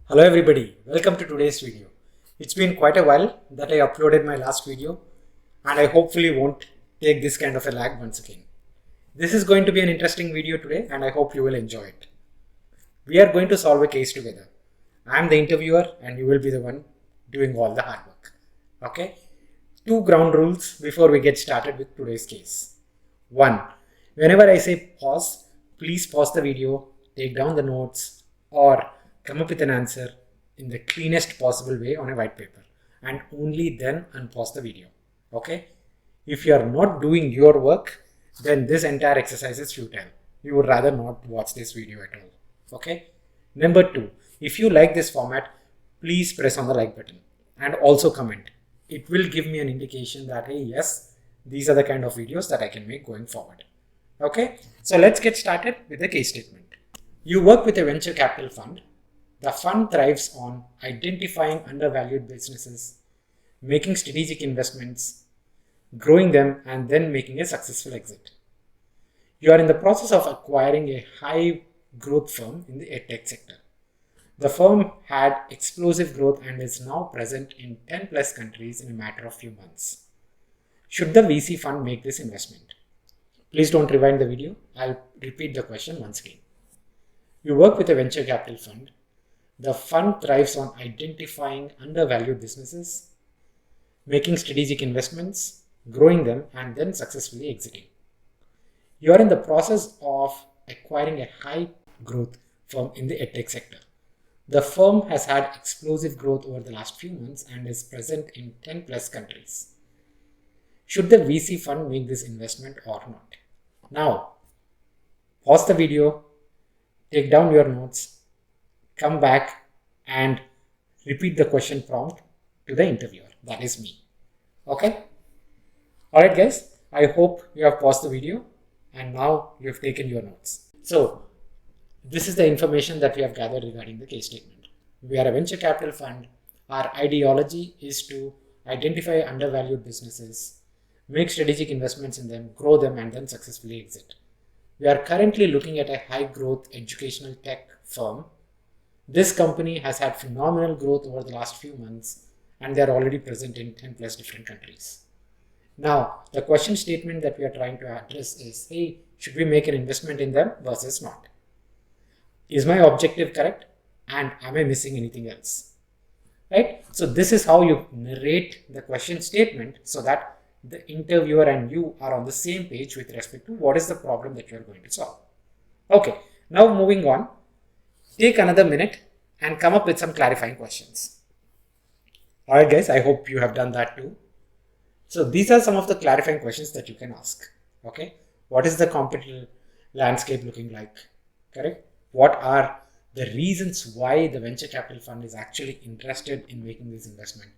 Hello everybody, welcome to today's video. It's been quite a while that I uploaded my last video and I hopefully won't take this kind of a lag once again. This is going to be an interesting video today and I hope you will enjoy it. We are going to solve a case together. I am the interviewer and you will be the one doing all the hard work. Okay? Two ground rules before we get started with today's case. 1. Whenever I say pause, please pause the video, take down the notes or come up with an answer in the cleanest possible way on a white paper and only then unpause the video. Okay? If you are not doing your work, then this entire exercise is futile. You would rather not watch this video at all. Okay? Number 2, if you like this format, please press on the like button and also comment. It will give me an indication that, hey, yes, these are the kind of videos that I can make going forward. Okay? So let's get started with the case statement. You work with a venture capital fund. The fund thrives on identifying undervalued businesses, making strategic investments, growing them, and then making a successful exit. You are in the process of acquiring a high growth firm in the edtech sector. The firm had explosive growth and is now present in 10 plus countries in a matter of few months. Should the VC fund make this investment? Please don't rewind the video. I'll repeat the question once again. You work with a venture capital fund. The fund thrives on identifying undervalued businesses, making strategic investments, growing them, and then successfully exiting. You are in the process of acquiring a high growth firm in the edtech sector. The firm has had explosive growth over the last few months and is present in 10 plus countries. Should the VC fund make this investment or not? Now, pause the video, take down your notes, come back and repeat the question prompt to the interviewer. That is me. Okay? Alright guys, I hope you have paused the video and now you have taken your notes. So, this is the information that we have gathered regarding the case statement. We are a venture capital fund. Our ideology is to identify undervalued businesses, make strategic investments in them, grow them, and then successfully exit. We are currently looking at a high growth educational tech firm. This company has had phenomenal growth over the last few months and they are already present in 10 plus different countries. Now, the question statement that we are trying to address is, hey, should we make an investment in them versus not? Is my objective correct? And am I missing anything else? Right? So this is how you narrate the question statement so that the interviewer and you are on the same page with respect to what is the problem that you are going to solve. Okay, now moving on. Take another minute and come up with some clarifying questions. Alright guys, I hope you have done that too. So these are some of the clarifying questions that you can ask. Okay, what is the competitive landscape looking like? Correct? What are the reasons why the venture capital fund is actually interested in making this investment?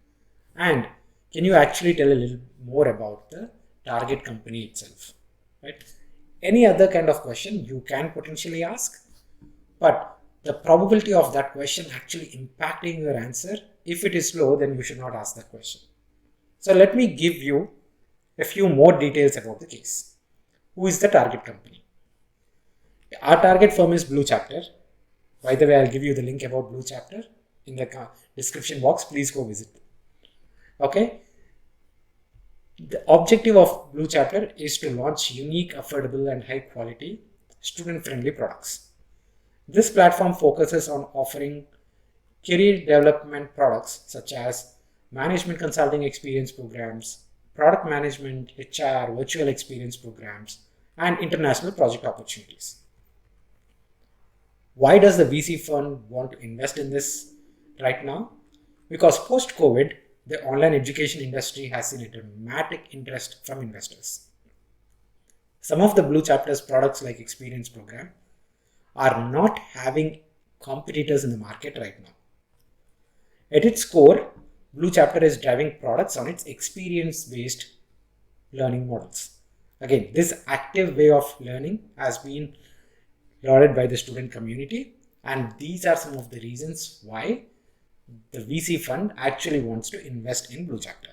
And can you actually tell a little more about the target company itself? Right? Any other kind of question you can potentially ask, but the probability of that question actually impacting your answer, if it is low, then you should not ask that question. So let me give you a few more details about the case. Who is the target company? Our target firm is Blue Chapter. By the way, I'll give you the link about Blue Chapter in the description box. Please go visit. Okay. The objective of Blue Chapter is to launch unique, affordable, and high quality student-friendly products. This platform focuses on offering career development products such as management consulting experience programs, product management, HR, virtual experience programs, and international project opportunities. Why does the VC fund want to invest in this right now? Because post-COVID, the online education industry has seen a dramatic interest from investors. Some of the Blue Chapter's products like experience program are not having competitors in the market right now. At its core, Blue Chapter is driving products on its experience-based learning models. Again, this active way of learning has been lauded by the student community, and these are some of the reasons why the VC fund actually wants to invest in Blue Chapter.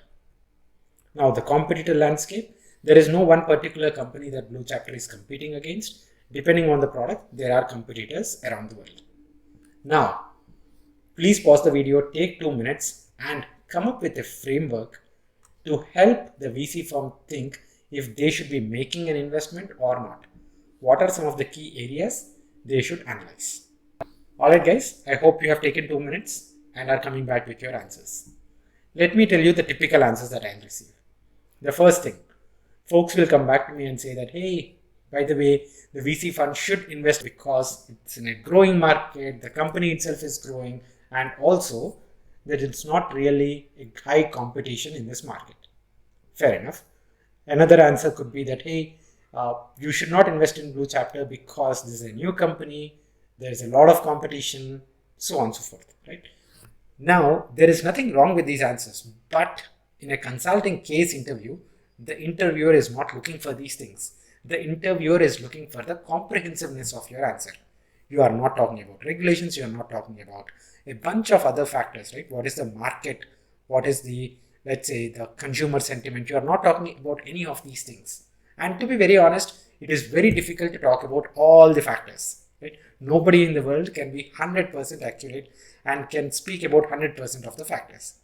Now, the competitor landscape, there is no one particular company that Blue Chapter is competing against. Depending on the product, there are competitors around the world. Now, Please pause the video, take 2 minutes and come up with a framework to help the VC firm think if they should be making an investment or not. What are some of the key areas they should analyze? Alright guys, I hope you have taken 2 minutes and are coming back with your answers. Let me tell you the typical answers that I receive. The first thing, folks will come back to me and say that, hey, by the way, the VC fund should invest because it's in a growing market, the company itself is growing, and also that it's not really a high competition in this market. Fair enough. Another answer could be that, hey, you should not invest in Blue Chapter because this is a new company, there's a lot of competition, so on and so forth, right? Now, there is nothing wrong with these answers, but in a consulting case interview, the interviewer is not looking for these things. The interviewer is looking for the comprehensiveness of your answer. You are not talking about regulations, you are not talking about a bunch of other factors, right? What is the market? What is the, let's say, the consumer sentiment? You are not talking about any of these things. And to be very honest, it is very difficult to talk about all the factors, right? Nobody in the world can be 100% accurate and can speak about 100% of the factors.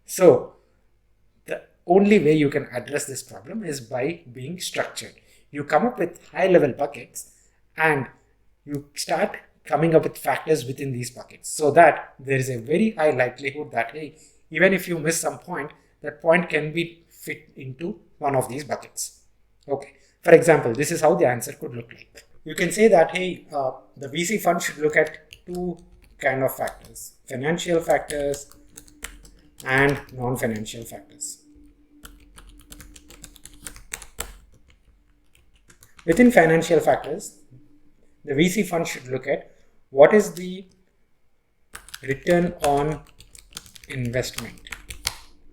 So, the only way you can address this problem is by being structured. You come up with high-level buckets and you start coming up with factors within these buckets so that there is a very high likelihood that, hey, even if you miss some point, that point can be fit into one of these buckets. Okay. For example, this is how the answer could look like. You can say that, hey, the VC fund should look at two kind of factors, financial factors and non-financial factors. Within financial factors, the VC fund should look at what is the return on investment,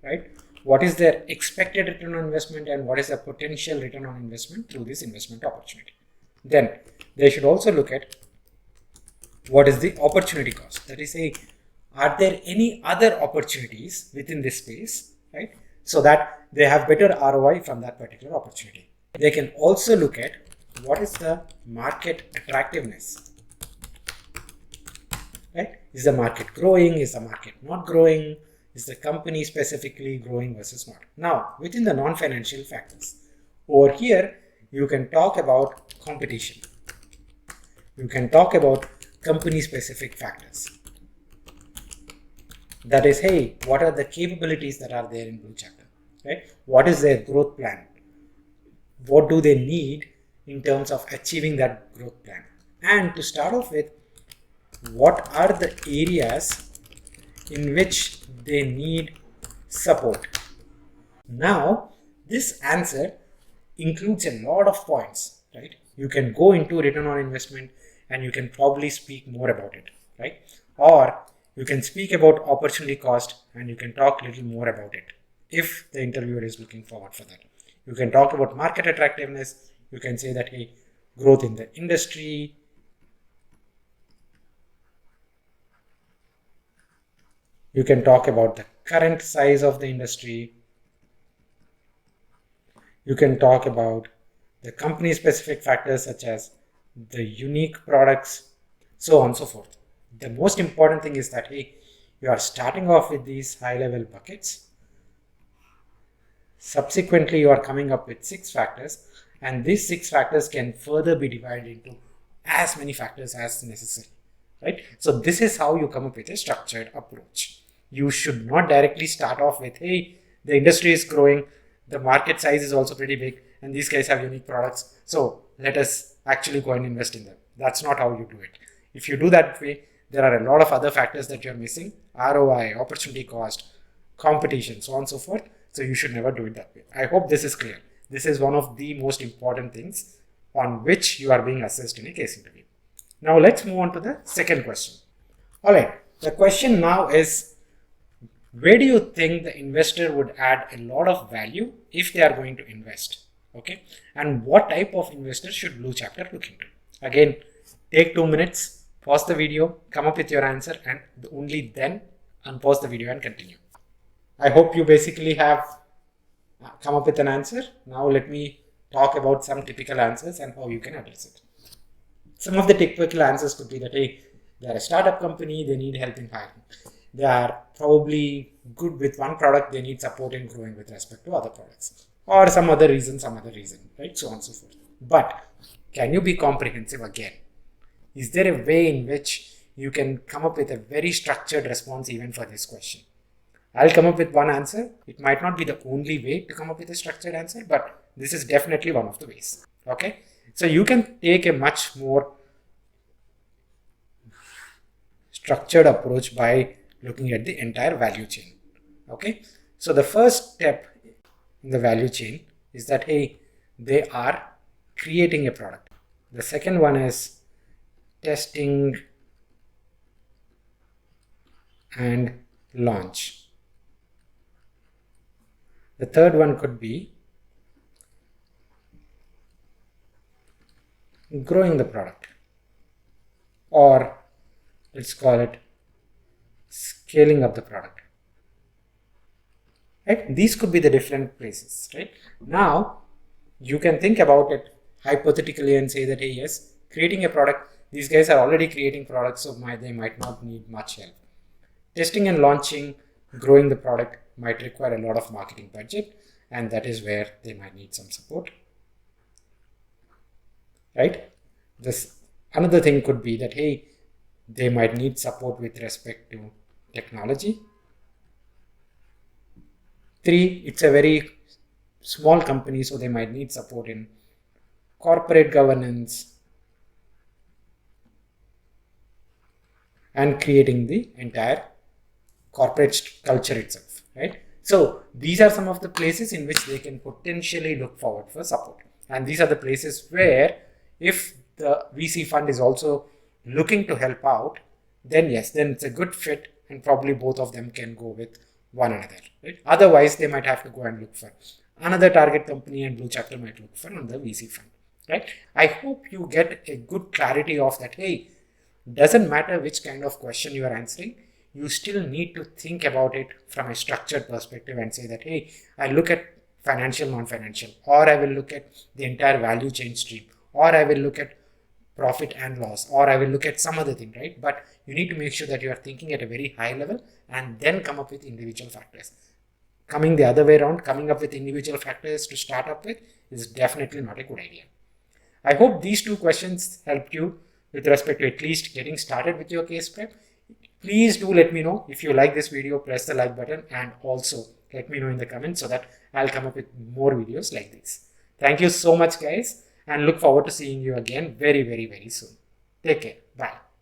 right? What is their expected return on investment and what is the potential return on investment through this investment opportunity. Then they should also look at what is the opportunity cost. That is, are there any other opportunities within this space, right? So that they have better ROI from that particular opportunity. They can also look at what is the market attractiveness, right? Is the market growing? Is the market not growing? Is the company specifically growing versus not? Now, within the non-financial factors, over here, you can talk about competition. You can talk about company-specific factors. That is, hey, what are the capabilities that are there in Blue Chapter, right? What is their growth plan? What do they need in terms of achieving that growth plan? And to start off with, what are the areas in which they need support? Now, this answer includes a lot of points, right? You can go into return on investment and you can probably speak more about it, right? Or you can speak about opportunity cost and you can talk a little more about it if the interviewer is looking forward for that. You can talk about market attractiveness. You can say that, hey, growth in the industry. You can talk about the current size of the industry. You can talk about the company specific factors such as the unique products, so on and so forth. The most important thing is that, hey, you are starting off with these high level buckets. Subsequently, you are coming up with 6 factors, and these 6 factors can further be divided into as many factors as necessary, right? So this is how you come up with a structured approach. You should not directly start off with, hey, the industry is growing, the market size is also pretty big, and these guys have unique products, so let us actually go and invest in them. That's not how you do it. If you do that way, there are a lot of other factors that you're missing: ROI, opportunity cost, competition, so on and so forth. So you should never do it that way. I hope this is clear. This is one of the most important things on which you are being assessed in a case interview. Now let's move on to the second question. All right. The question now is, where do you think the investor would add a lot of value if they are going to invest? Okay. And what type of investor should Blue Chapter look into? Again, take 2 minutes, pause the video, come up with your answer, and only then unpause the video and continue. I hope you basically have come up with an answer. Now let me talk about some typical answers and how you can address it. Some of the typical answers could be that, hey, They're a startup company, they need help in hiring. They are probably good with one product, they need support in growing with respect to other products. Or some other reason, right? So on and so forth. But can you be comprehensive again? Is there a way in which you can come up with a very structured response even for this question? I'll come up with one answer. It might not be the only way to come up with a structured answer, but this is definitely one of the ways. Okay? So you can take a much more structured approach by looking at the entire value chain. Okay? So the first step in the value chain is that, hey, they are creating a product. The second one is testing and launch. The third one could be growing the product, or let's call it scaling up the product. Right? These could be the different places. Right? Now, you can think about it hypothetically and say that, hey, yes, creating a product, these guys are already creating products, so they might not need much help. Testing and launching, growing the product might require a lot of marketing budget, and that is where they might need some support. Right? Another thing could be that, hey, they might need support with respect to technology. 3, it's a very small company, so they might need support in corporate governance and creating the entire corporate culture itself, right? So these are some of the places in which they can potentially look forward for support. And these are the places where if the VC fund is also looking to help out, then yes, then it's a good fit and probably both of them can go with one another, right? Otherwise, they might have to go and look for another target company and Blue Chapter might look for another VC fund, right? I hope you get a good clarity of that. Hey, doesn't matter which kind of question you are answering, you still need to think about it from a structured perspective and say that, hey, I look at financial, non-financial, or I will look at the entire value chain stream, or I will look at profit and loss, or I will look at some other thing, right? But you need to make sure that you are thinking at a very high level and then come up with individual factors. Coming the other way around, coming up with individual factors to start up with is definitely not a good idea. I hope these 2 questions helped you with respect to at least getting started with your case prep. Please do let me know if you like this video, press the like button and also let me know in the comments so that I'll come up with more videos like this. Thank you so much guys and look forward to seeing you again very, very, very soon. Take care. Bye.